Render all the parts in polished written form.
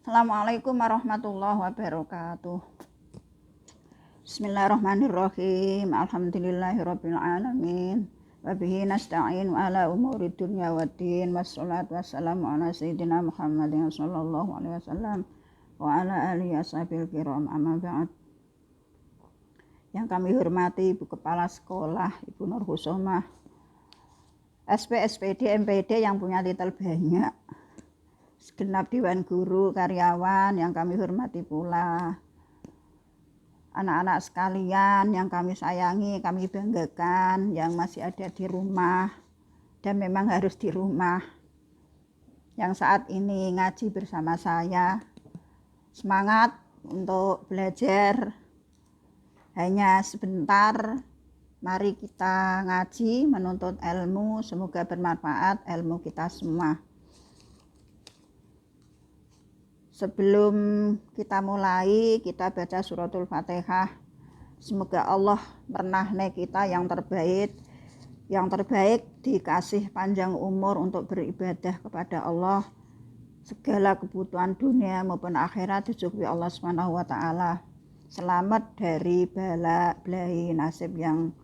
Assalamualaikum warahmatullahi wabarakatuh. Bismillahirrahmanirrahim. Alhamdulillahirabbil alamin. Wa bihi nasta'in ala umuri dunya waddin. Wassalatu wassalamu ala sayyidina Muhammadin sallallahu alaihi wasallam wa ala alihi washabil kiram. Amma ba'd. Yang kami hormati Ibu Kepala Sekolah, Ibu Nur Husomah, SP, SPD, MPD yang punya titel banyak, segenap Dewan Guru, karyawan yang kami hormati pula, anak-anak sekalian yang kami sayangi, kami banggakan, yang masih ada di rumah dan memang harus di rumah, yang saat ini ngaji bersama saya. Semangat untuk belajar, hanya sebentar. Mari kita ngaji, menuntut ilmu, semoga bermanfaat ilmu kita semua. Sebelum kita mulai, kita baca suratul Fatihah. Semoga Allah mernahne kita yang terbaik dikasih panjang umur untuk beribadah kepada Allah. Segala kebutuhan dunia maupun akhirat dicukupi Allah Subhanahu wa taala. Selamat dari bala belahi nasib yang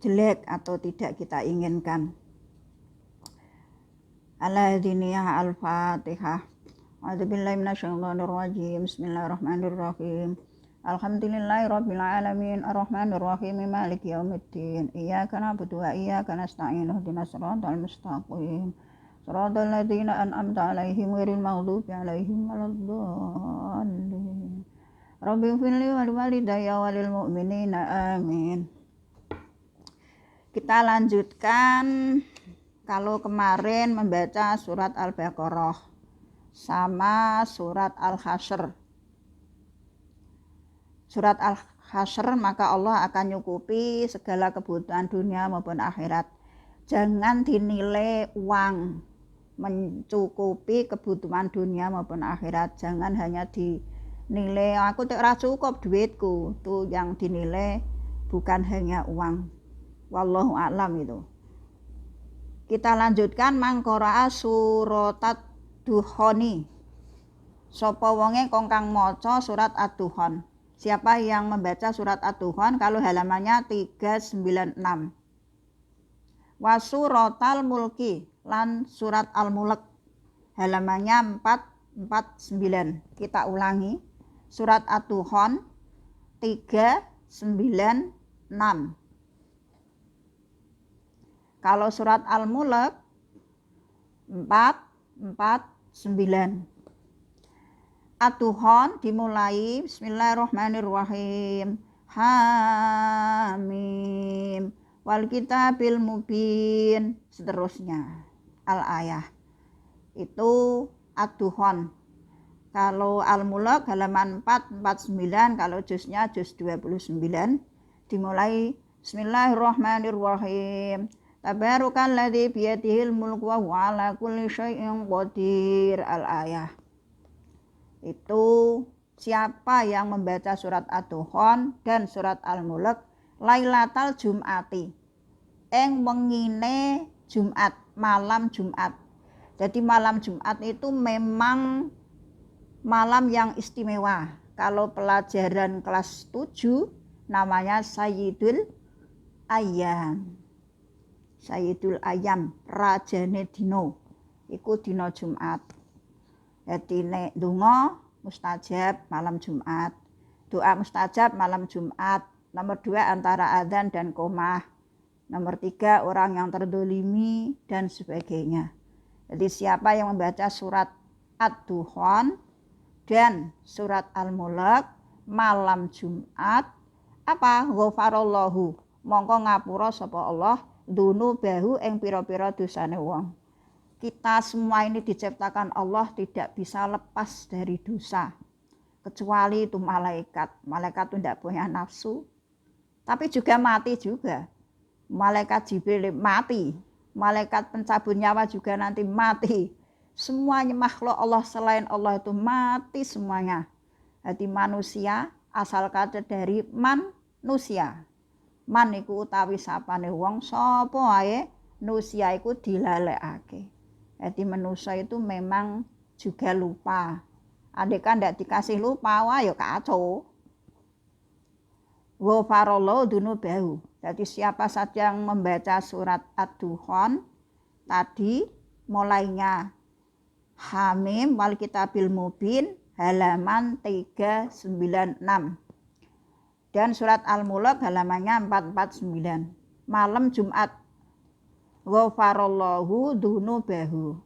jelek atau tidak kita inginkan. Al-Hadiniyah Al-Fatihah. A'udzubillahi minasyaitonirrajim. Bismillahirrahmanirrahim. Alhamdulillahirabbil alamin arrahmanirrahim maliki yaumiddin. Iyyaka na'budu wa iyyaka nasta'in. Ihdinas siratal mustaqim. Shiratal ladzina an'amta 'alaihim ghairil maghdubi 'alaihim waladdallin. Rabbighfirli wa liwalidayya wa lil mu'minina amin. Kita lanjutkan. Kalau kemarin membaca surat Al-Baqarah sama surat Al-Hasyr. Surat Al-Hasyr, maka Allah akan nyukupi segala kebutuhan dunia maupun akhirat. Jangan dinilai uang mencukupi kebutuhan dunia maupun akhirat. Jangan hanya dinilai aku tidak cukup duitku. Itu yang dinilai, bukan hanya uang. Wallahu a'lam itu. Kita lanjutkan mangqara'a suratat Duhoni. Sapa wonge kang maca surat Ad-Duhan. Siapa yang membaca surat Ad-Duhan kalau halamannya 396. Wa suratal mulki lan surat Al-Mulk halamannya 449. Kita ulangi. Surat Ad-Duhan 396. Kalau surat Al-Mulk 449. Ad-Duhan dimulai Bismillahirrahmanirrahim. Hamim wal kitabil mubin, seterusnya al-ayah. Itu Ad-Duhan. Kalau Al-Mulk halaman 449, kalau juznya juz 29 dimulai Bismillahirrahmanirrahim. Tabarakalladzi biyadihil mulku wa huwa ala kulli syai'in qadir, al-ayah. Itu siapa yang membaca surat Ad-Duhan dan surat Al-Mulk Lailatal Jum'ati, ing wengine Jumat, malam Jumat. Jadi malam Jumat itu memang malam yang istimewa. Kalau pelajaran kelas 7 namanya Sayyidul Ayyam. Sayyidul Ayyam, rajane dino. Iku dino Jumat. Jadi nek donga mustajab malam Jumat. Doa mustajab malam Jumat. Nomor 2 antara adzan dan qomah. Nomor 3 orang yang terdolimi dan sebagainya. Jadi siapa yang membaca surat Ad-Duhan dan surat Al-Mulk malam Jumat, apa? Ghafarallahu, mongko ngapura sapa Allah dunubahu ing pira-pira dosane wong. Kita semua ini diciptakan Allah tidak bisa lepas dari dosa, kecuali itu malaikat. Malaikat itu tidak punya nafsu, tapi juga mati juga. Malaikat Jibril mati, malaikat pencabut nyawa juga nanti mati. Semuanya makhluk Allah selain Allah itu mati semuanya. Jadi manusia asal kata dari manusia. Man iku utawi sapane wong, sapa ae nusia iku dilalekake. Jadi manusia itu memang juga lupa. Andai kan tidak dikasih lupa, wah ya kacau. Ghafarallahu dzunubahu. Jadi siapa saja yang membaca surat Ad-Dukhan tadi mulainya Hamim wal kitabil mubin halaman 396 dan surat Al-Mulk halamannya 449. Malam Jumat. Ghafarallahu dzunubahu.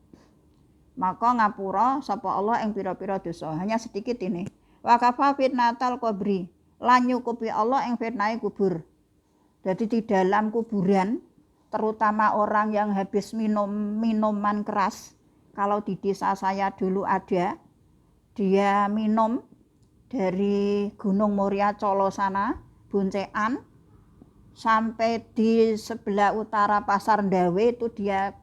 Maka ngapura sapa Allah ing pira-pira dosa. Hanya sedikit ini. Wa kafa fitnatal qabri. Lan nyukupi Allah ing fitnahe kubur. Jadi di dalam kuburan, terutama orang yang habis minum minuman keras, kalau di desa saya dulu ada, dia minum dari Gunung Muria Colo sana, Boncekan, sampai di sebelah utara Pasar Ndawe itu dia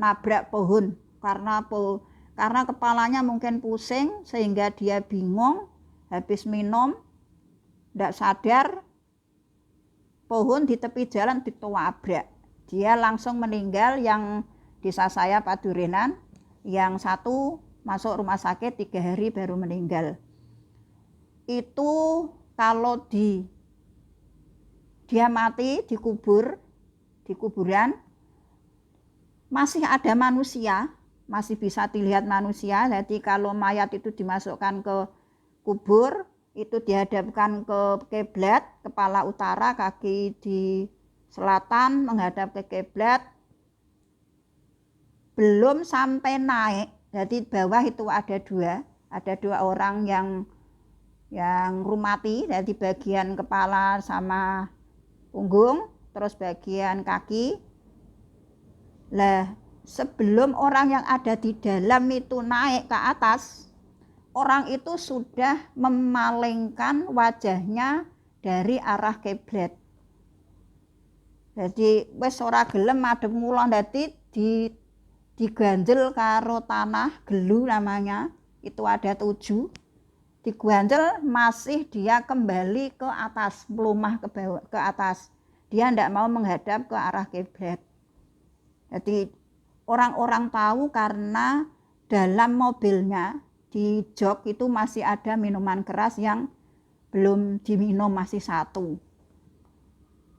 nabrak pohon karena kepalanya mungkin pusing sehingga dia bingung, habis minum tidak sadar, pohon di tepi jalan ditabrak, dia langsung meninggal. Yang desa saya Padurenan, yang satu masuk rumah sakit 3 hari baru meninggal. Itu kalau dia mati dikubur di kuburan, masih ada manusia, masih bisa dilihat manusia. Jadi kalau mayat itu dimasukkan ke kubur, itu dihadapkan ke kiblat, kepala utara, kaki di selatan menghadap ke kiblat, belum sampai naik. Jadi bawah itu ada dua orang yang rumati, jadi bagian kepala sama punggung, terus bagian kaki. Lah, sebelum orang yang ada di dalam itu naik ke atas, orang itu sudah memalingkan wajahnya dari arah kiblat. Jadi wis ora gelem madhep ngulon, dadi diganjel karo tanah gelu namanya, itu ada 7. Diganjel masih dia kembali ke atas, melumah ke bawah, ke atas. Dia tidak mau menghadap ke arah kiblat. Jadi orang-orang tahu karena dalam mobilnya di jok itu masih ada minuman keras yang belum diminum, masih 1.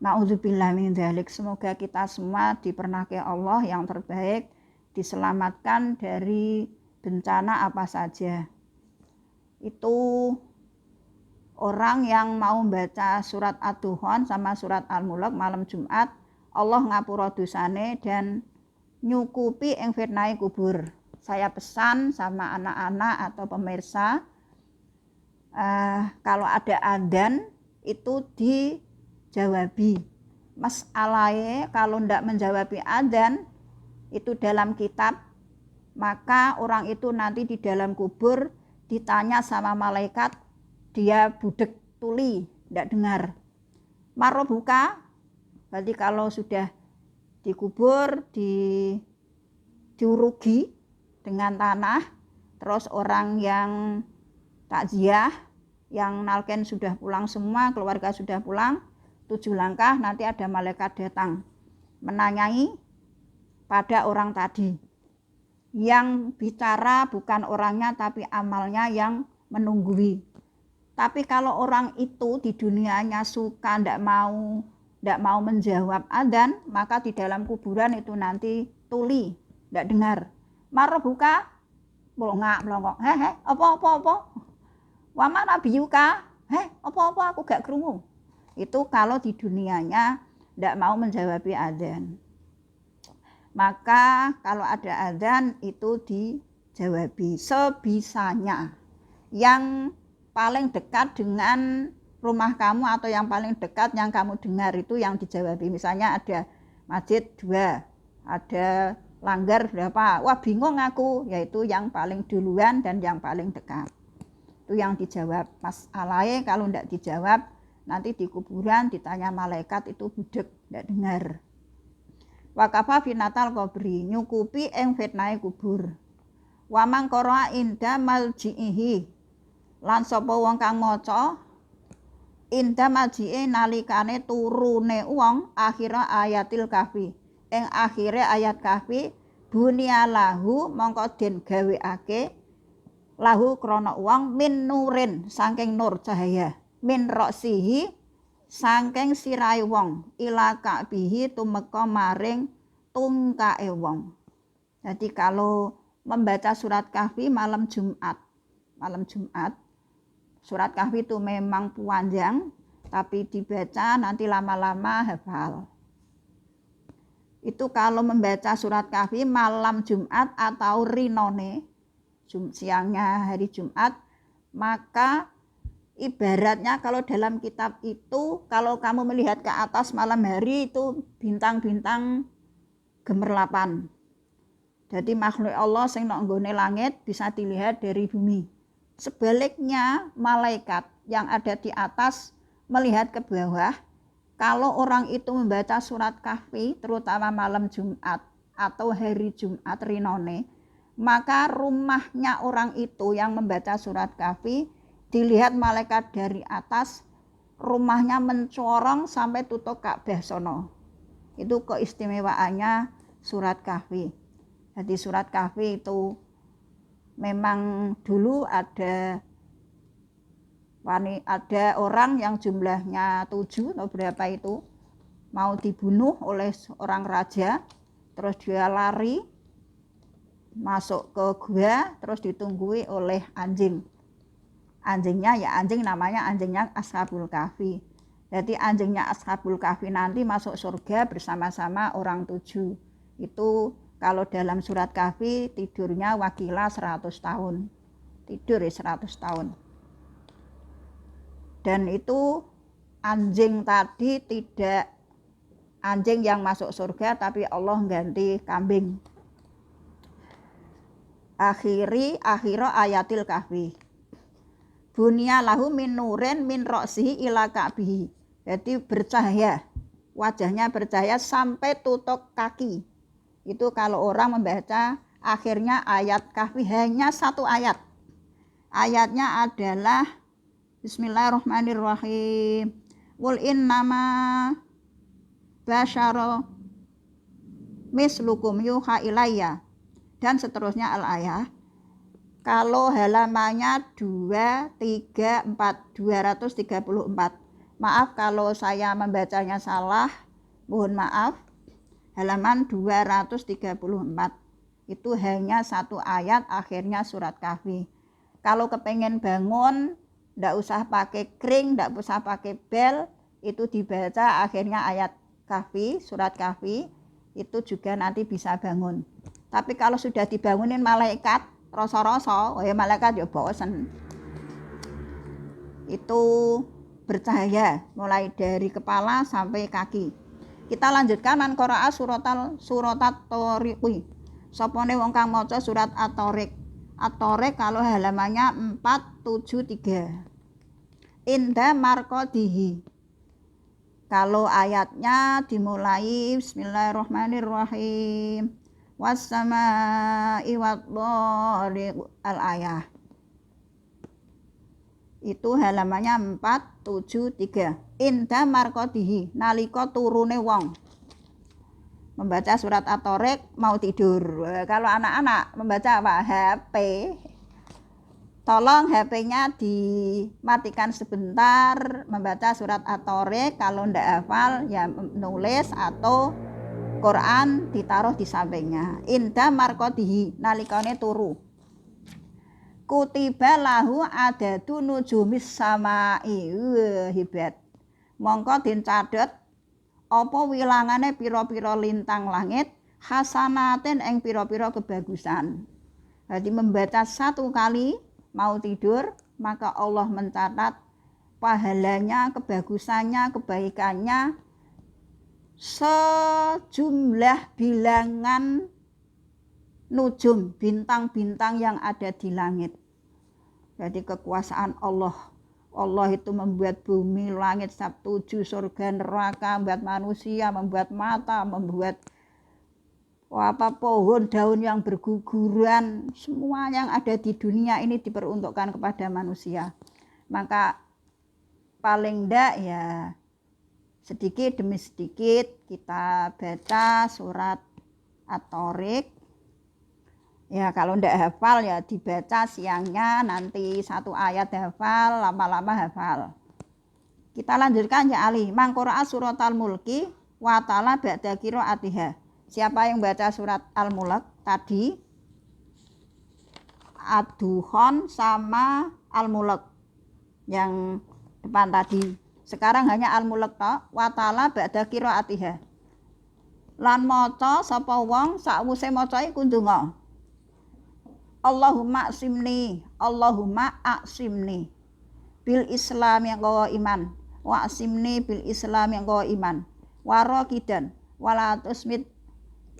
Na'udzubillah min dzalik. Semoga kita semua dipernakai Allah yang terbaik, diselamatkan dari bencana apa saja. Itu orang yang mau baca surat Ad-Dukhan sama surat Al-Mulk malam Jumat, Allah ngapura dosane dan nyukupi ing fitnahe kubur. Saya pesan sama anak-anak atau pemirsa, kalau ada adzan itu dijawabi. Mas'alahe kalau ndak menjawabi adzan itu dalam kitab, maka orang itu nanti di dalam kubur ditanya sama malaikat, dia budek tuli, ndak dengar. Marobuka, berarti kalau sudah dikubur, diurugi dengan tanah, terus orang yang takziah, yang nalken sudah pulang semua, keluarga sudah pulang, 7 langkah nanti ada malaikat datang menanyai pada orang tadi. Yang bicara bukan orangnya tapi amalnya yang menunggui. Tapi kalau orang itu di dunianya suka ndak mau menjawab adzan, maka di dalam kuburan itu nanti tuli, ndak dengar. Marobuka, melongok, apa? Wama nabiyuka, apa aku gak krungu. Itu kalau di dunianya ndak mau menjawab adzan. Maka kalau ada adzan itu dijawabi sebisanya. Yang paling dekat dengan rumah kamu atau yang paling dekat yang kamu dengar itu yang dijawabi. Misalnya ada masjid 2, ada langgar berapa, wah bingung aku, yaitu yang paling duluan dan yang paling dekat. Itu yang dijawab. Mas'alahe kalau tidak dijawab, nanti di kuburan ditanya malaikat itu budek, tidak dengar. Wakafa finatal qabri, nyukupi ing fitnahe kubur. Wa man qara inda malji'ihi, lan sapa wong kang maca inda malji'i nalikane turune wong akhira ayatil kahfi, ing akhire ayat kahfi bunia lahu mongko den gaweake lahu krana wong min nurin saking nur cahaya min roksihi saking sirahe wong ila ka'bihi tumeka maring tungkae wong. Jadi kalau membaca surat Kahfi malam Jumat, surat Kahfi itu memang panjang, tapi dibaca nanti lama-lama hafal. Itu kalau membaca surat Kahfi malam Jumat atau rinone, siangnya hari Jumat, maka ibaratnya kalau dalam kitab itu, kalau kamu melihat ke atas malam hari itu bintang-bintang gemerlapan. Jadi makhluk Allah sing nang nggone langit bisa dilihat dari bumi. Sebaliknya malaikat yang ada di atas melihat ke bawah. Kalau orang itu membaca surat Kahfi terutama malam Jumat atau hari Jumat rinone, maka rumahnya orang itu yang membaca surat Kahfi dilihat malaikat dari atas, rumahnya mencorong sampai tutup Ka'bah sono. Itu keistimewaannya surat Kahfi. Jadi surat Kahfi itu memang dulu ada orang yang jumlahnya 7 atau berapa itu mau dibunuh oleh seorang raja, terus dia lari masuk ke gua, terus ditunggui oleh anjing. Anjingnya ya anjing namanya anjingnya Ashabul Kahfi. Jadi anjingnya Ashabul Kahfi nanti masuk surga bersama-sama orang 7. Itu kalau dalam surat Kahfi tidurnya wakila 100 tahun. Tidur 100 tahun. Dan itu anjing tadi tidak anjing yang masuk surga, tapi Allah ganti kambing. Akhiro ayatil Kahfi. Bunia lahu min nurin min roksihi ila ka'bihi. Jadi bercahaya. Wajahnya bercahaya sampai tutup kaki. Itu kalau orang membaca akhirnya ayat Kahfi hanya 1 ayat. Ayatnya adalah Bismillahirrahmanirrahim. Qul innama basyara mislukum yuha ilayya. Dan seterusnya al-ayah. Kalau halamannya 234. Maaf kalau saya membacanya salah. Mohon maaf. Halaman 234. Itu hanya 1 ayat akhirnya surat Kahfi. Kalau kepengen bangun, ndak usah pakai kring, ndak usah pakai bel, itu dibaca akhirnya ayat Kahfi, surat Kahfi, itu juga nanti bisa bangun. Tapi kalau sudah dibangunin malaikat, rasa-rasa, ya malaikat ya bosen. Itu bercahaya mulai dari kepala sampai kaki. Kita lanjutkan man qara'a suratat Thoriqi. Sopone wong kang maca surat At-Thoriq. At-Thoriq kalau halamannya 473. Inda marqadihi. Kalau ayatnya dimulai Bismillahirrahmanirrahim. Was-samaa'i wat-thariq al-ayah. Itu halamannya 473. Inda marqadihi, nalika turune wong membaca surat At-Thoriq mau tidur. Kalau anak-anak membaca apa? HP. Tolong HP-nya dimatikan sebentar, membaca surat At-Thoriq. Kalau ndak hafal ya nulis atau Quran ditaruh di sampingnya. Inda marqadihi, nalikane turu. Kutiba lahu adadu nujumis samai. Hebat. Mongko den cadet apa wilangane pira-pira lintang langit hasanatin ing pira-pira kebagusan. Jadi membaca 1 kali mau tidur, maka Allah mencatat pahalanya, kebagusannya, kebaikannya sejumlah bilangan nujum, bintang-bintang yang ada di langit. Jadi kekuasaan Allah. Allah itu membuat bumi, langit, 7, surga, neraka, membuat manusia, membuat mata, membuat pohon, daun yang berguguran, semua yang ada di dunia ini diperuntukkan kepada manusia. Maka paling enggak ya sedikit demi sedikit kita baca surat At-Thoriq Ya kalau ndak hafal ya dibaca siangnya, nanti 1 ayat hafal, lama-lama hafal. Kita lanjutkan ya Ali. Mangqura'a suratal mulki wa ta'ala ba'da qiraatiha. Siapa yang baca surat Al-Mulk tadi, Ad-Duhan sama Al-Mulk yang depan tadi. Sekarang hanya Al-Mulk tok, wa ta'ala ba'da qiraatiha. Lan maca sapa wong sakwise maca iku ndonga. Allahumma aksimni bil Islam yang kau iman, wa aksimni bil Islam yang kau iman, warakidan wala tusmit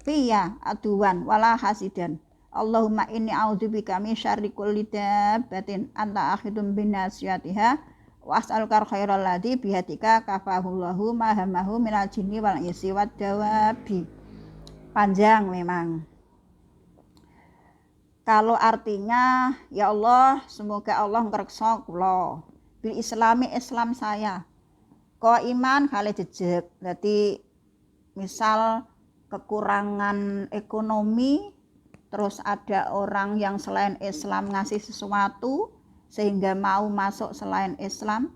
fiya aduwan wala hasidan. Allahumma inni a'udzubika min syarri kulli dabbatin anta akhidum bin nasiyatiha wa as'aluka khairal ladzi bihatika kafahullahu mahamahu minal jinni wal insi wad dawabi. Panjang memang. Kalau artinya, ya Allah, semoga Allah ngreksa kula bil islami Islam saya. Kok iman kali jejeg. Jadi misal kekurangan ekonomi, terus ada orang yang selain Islam ngasih sesuatu sehingga mau masuk selain Islam.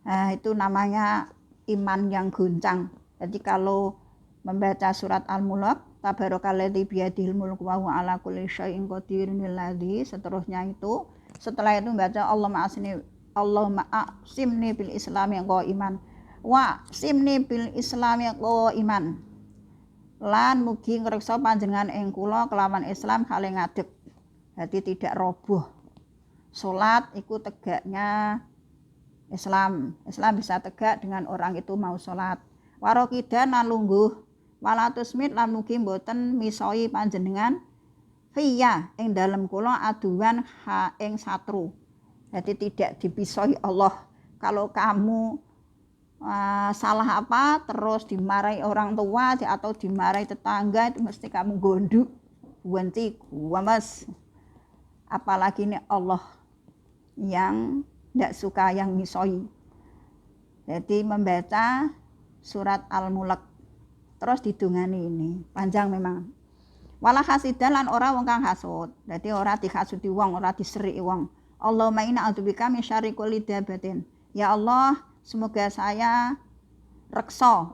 Nah, itu namanya iman yang goncang. Jadi kalau membaca surat Al-Mulk, Tabarakalladzi biyadihil mulku wa huwa ala kulli syai'in qadirun alladzi, seterusnya itu. Setelah itu membaca Allahumma aqsimni bil Islam yang iman wa simni bil Islam yang iman. Lan mugi ngreksa panjenengan ing kula kelawan Islam kale ngadeg. Jadi tidak roboh. Salat iku tegaknya Islam. Islam bisa tegak dengan orang itu mau salat. Warokidan lan lungguh. Walatusmit lan mugi mboten misoi panjenengan fiya ing dalem kula aduan ha ing satru. Jadi tidak dipisoi Allah. Kalau kamu salah apa terus dimarahi orang tua atau dimarahi tetangga, itu mesti kamu gonduk buanti guamas. Apalagi ini Allah yang tidak suka yang misoi. Jadi membaca surat Al-Mulk terus didungani ini panjang memang. Wala hasidan lan ora wong kang hasud. Dadi ora dihasuti wong, ora diseriki wong. Allahumma inna a'udzubika min syarri kulli dabbatin. Ya Allah, semoga saya reksa.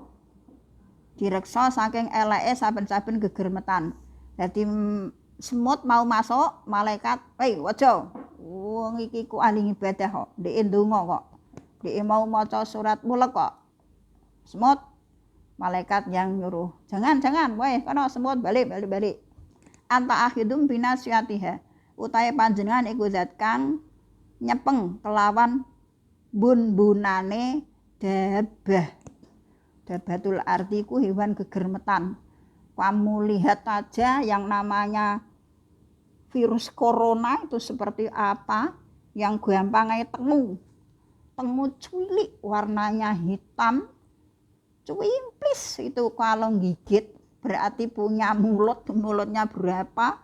Direksa saking eleke saben-saben gegermetan. Dadi semut mau masuk, malaikat, "Hei, waja. Wong iki ku ahli ibadah kok. Ndeke ndonga kok. Ndeke mau maca surat Mulk kok." Semut, malaikat yang nyuruh, jangan, weh, kono semut balik. Anta akhidum binasiyatiha, utahe panjenengan iku zat kang nyepeng kelawan bun-bunane dabah. Dabatul ardi ku hewan gegermetan. Kamu lihat aja yang namanya virus corona itu seperti apa, yang gampangnya tengu cuilik, warnanya hitam, cuimplis. Itu kalau gigit berarti punya mulutnya berapa,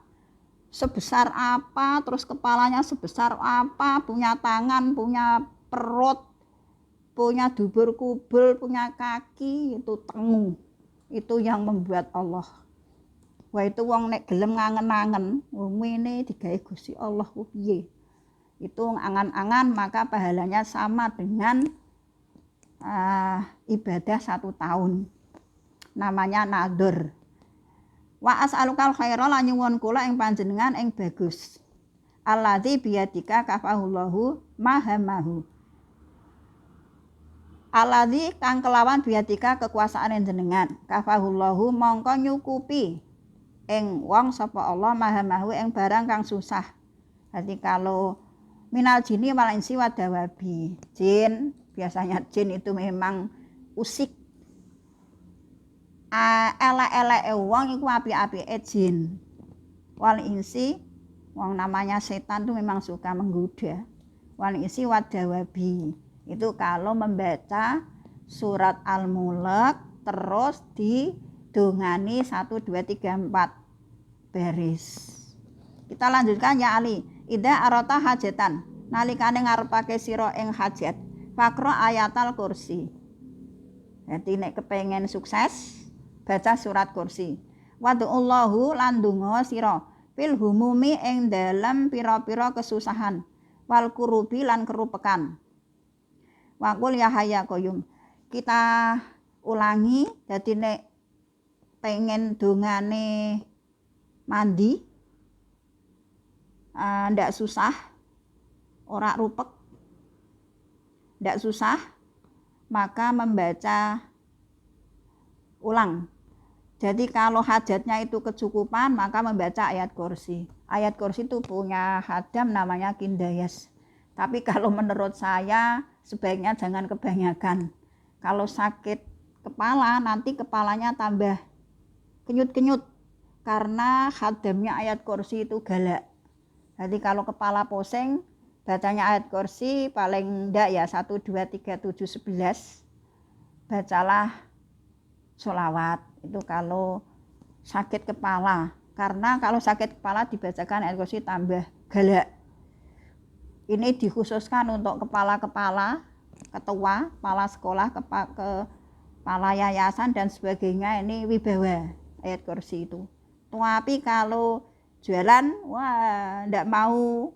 sebesar apa, terus kepalanya sebesar apa, punya tangan, punya perut, punya dubur kubul, punya kaki, itu tengu. Itu yang membuat Allah. Wah, itu wong nek gelem ngangen-angen, ngene digawe Gusti Allah ku piye. Itu angan-angan maka pahalanya sama dengan ibadah 1 tahun. Namanya nadhur. Wa as'alukal khaira lan nyuwun kula ing panjenengan ing bagus. Alladzi biyadika kafahullahu mahamahu. Alladzi kang kelawan biyadika kekuasaan jenengan. Kafahullahu mongko nyukupi ing wong sapa Allah mahamahu ing barang kang susah. Jadi kalau minal jinni wal insi wadawabi. Jin, biasanya jin itu memang usik. Elek-eleke wong iku apik-apike jin. Wal insi, wong namanya setan itu memang suka menggoda. Wal insi wadawabi. Itu kalau membaca surat Al-Mulk terus didongani 1, 2, 3, 4 baris. Kita lanjutkan ya Ali. Idza arata hajatan, nalikane ngarepake sira ing hajat, faqra ayatal kursi. Jadi nek kepengen sukses baca surat kursi. Wad'ullahu lan donga sira fil humumi ing dalam pira-pira kesusahan wal kurubi lan kerupekan. Waqul ya hayya qayyum. Kita ulangi, dadi nek pengen dongane mandi ndak susah, ora rupek, ndak susah, maka membaca ulang. Jadi kalau hajatnya itu kecukupan, maka membaca ayat kursi. Ayat kursi itu punya hadam namanya kindayas. Tapi kalau menurut saya sebaiknya jangan kebanyakan. Kalau sakit kepala, nanti kepalanya tambah kenyut-kenyut. Karena hadamnya ayat kursi itu galak. Jadi kalau kepala pusing, bacanya ayat kursi paling enggak ya 1, 2, 3, 7, 11. Bacalah sholawat. Itu kalau sakit kepala. Karena kalau sakit kepala dibacakan ayat kursi tambah galak. Ini dikhususkan untuk kepala-kepala, ketua, kepala sekolah, kepala yayasan dan sebagainya. Ini wibawa ayat kursi itu. Tapi kalau jualan, wah, ndak mau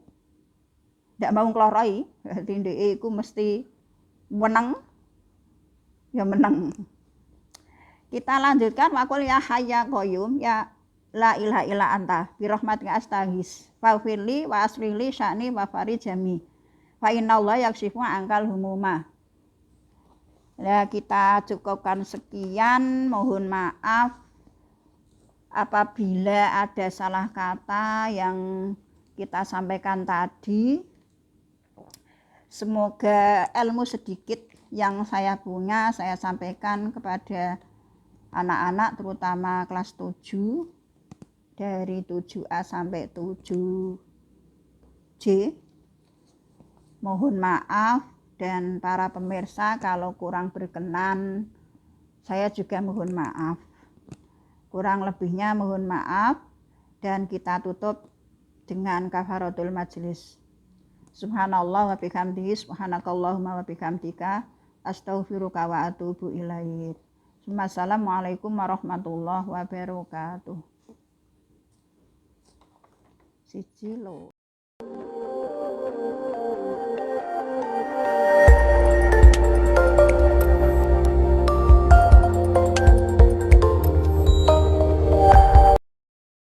ngeloroi. Berarti ndek iku mesti menang, ya menang. Kita lanjutkan waqul ya hayya qayyum ya la ilaha illa anta bi rahmatika astaghis faghfirli wa aslihli sya'ni wa farijami fa innallaha yakshifu angkal humuma. Ya, kita cukupkan sekian, mohon maaf apabila ada salah kata yang kita sampaikan tadi. Semoga ilmu sedikit yang saya punya saya sampaikan kepada anak-anak terutama kelas 7 dari 7A sampai 7C. Mohon maaf, dan para pemirsa kalau kurang berkenan saya juga mohon maaf. Kurang lebihnya mohon maaf, dan kita tutup dengan kafaratul majlis. Subhanallah wa bihamdihi subhanakallahumma wa bihamdika astaghfiruka wa atubu ilaik. Assalamualaikum warahmatullahi wabarakatuh. Siji lho.